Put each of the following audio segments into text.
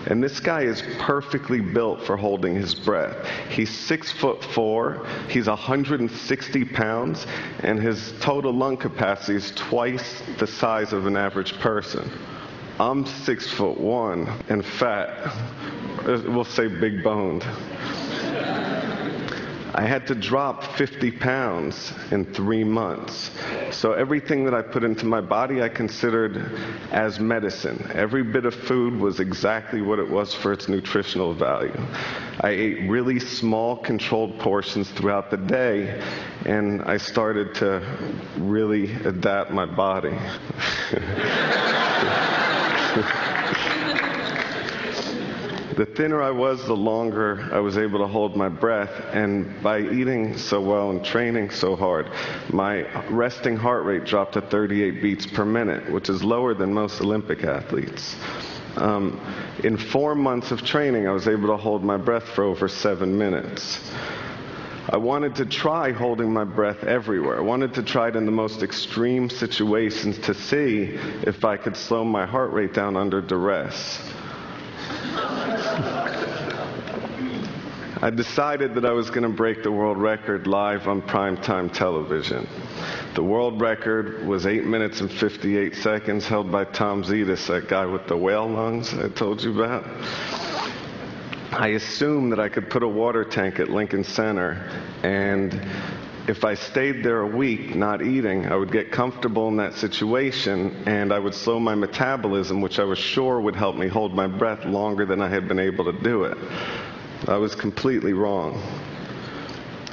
And this guy is perfectly built for holding his breath. He's 6'4", he's 160 pounds, and his total lung capacity is twice the size of an average person. I'm 6'1" and fat. We'll say big boned. I had to drop 50 pounds in 3 months. So everything that I put into my body I considered as medicine. Every bit of food was exactly what it was for its nutritional value. I ate really small, controlled portions throughout the day, and I started to really adapt my body. The thinner I was, the longer I was able to hold my breath, and by eating so well and training so hard, my resting heart rate dropped to 38 beats per minute, which is lower than most Olympic athletes. In 4 months of training, I was able to hold my breath for over 7 minutes. I wanted to try holding my breath everywhere. I wanted to try it in the most extreme situations to see if I could slow my heart rate down under duress. I decided that I was going to break the world record live on primetime television. The world record was 8 minutes and 58 seconds, held by Tom Zetas, that guy with the whale lungs I told you about. I assumed that I could put a water tank at Lincoln Center, and if I stayed there a week not eating, I would get comfortable in that situation, and I would slow my metabolism, which I was sure would help me hold my breath longer than I had been able to do it. I was completely wrong.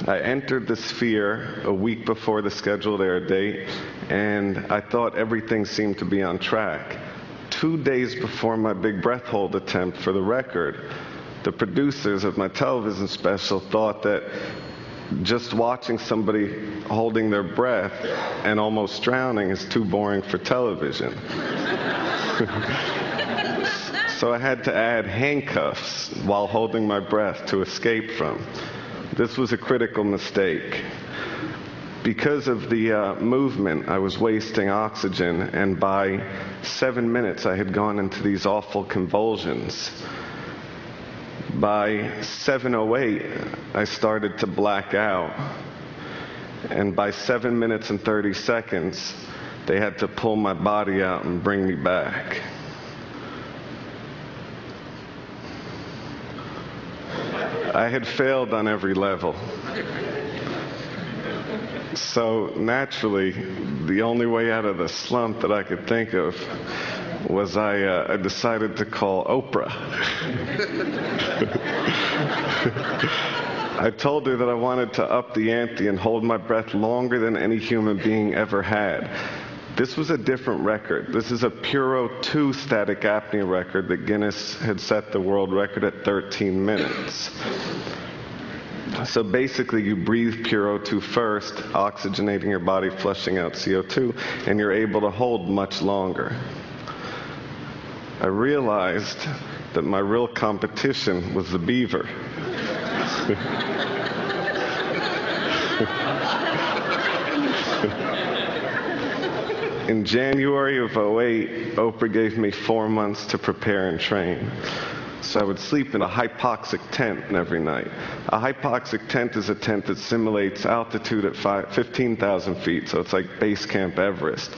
I entered the Sphere a week before the scheduled air date, and I thought everything seemed to be on track. 2 days before my big breath hold attempt for the record, the producers of my television special thought that just watching somebody holding their breath and almost drowning is too boring for television. So I had to add handcuffs while holding my breath to escape from. This was a critical mistake. Because of the movement, I was wasting oxygen, and by 7 minutes I had gone into these awful convulsions. By 7:08, I started to black out, and by 7 minutes and 30 seconds, they had to pull my body out and bring me back. I had failed on every level. So naturally, the only way out of the slump that I could think of was I decided to call Oprah. I told her that I wanted to up the ante and hold my breath longer than any human being ever had. This was a different record. This is a Puro 2 static apnea record that Guinness had set the world record at 13 minutes. So basically, you breathe Puro 2 first, oxygenating your body, flushing out CO2, and you're able to hold much longer. I realized that my real competition was the beaver. In January of 2008, Oprah gave me 4 months to prepare and train. So I would sleep in a hypoxic tent every night. A hypoxic tent is a tent that simulates altitude at 15,000 feet, so it's like base camp Everest.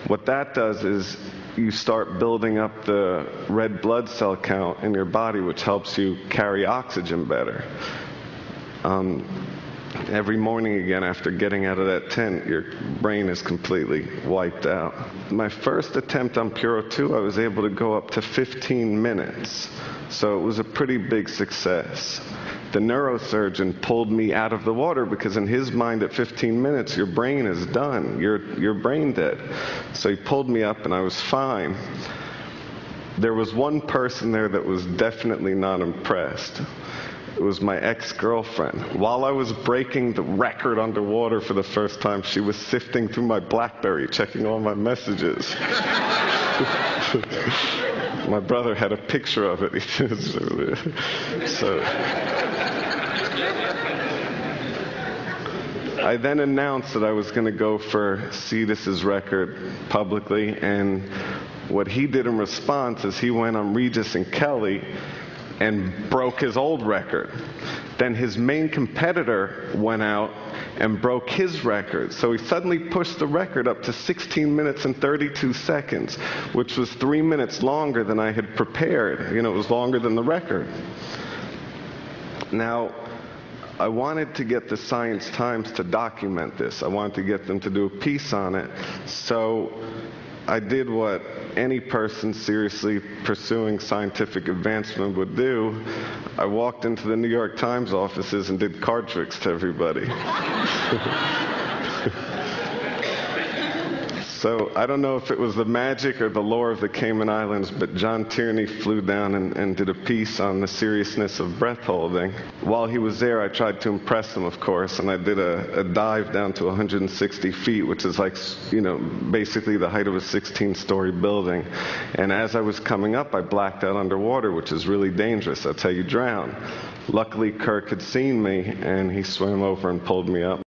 What that does is you start building up the red blood cell count in your body, which helps you carry oxygen better. Every morning again, after getting out of that tent, your brain is completely wiped out. My first attempt on Puro 2, I was able to go up to 15 minutes. So it was a pretty big success. The neurosurgeon pulled me out of the water because in his mind at 15 minutes, your brain is done. You're brain dead. So he pulled me up and I was fine. There was one person there that was definitely not impressed. It was my ex-girlfriend. While I was breaking the record underwater for the first time, she was sifting through my BlackBerry, checking all my messages. My brother had a picture of it. So I then announced that I was going to go for Zetas's record publicly, and What he did in response is he went on Regis and Kelly and broke his old record. Then his main competitor went out and broke his record. So he suddenly pushed the record up to 16 minutes and 32 seconds, which was 3 minutes longer than I had prepared. You know, it was longer than the record. Now, I wanted to get the Science Times to document this. I wanted to get them to do a piece on it. So I did what any person seriously pursuing scientific advancement would do. I walked into the New York Times offices and did card tricks to everybody. So I don't know if it was the magic or the lore of the Cayman Islands, but John Tierney flew down and did a piece on the seriousness of breath holding. While he was there, I tried to impress him, of course, and I did a dive down to 160 feet, which is like, you know, basically the height of a 16-story building. And as I was coming up, I blacked out underwater, which is really dangerous. That's how you drown. Luckily, Kirk had seen me, and he swam over and pulled me up.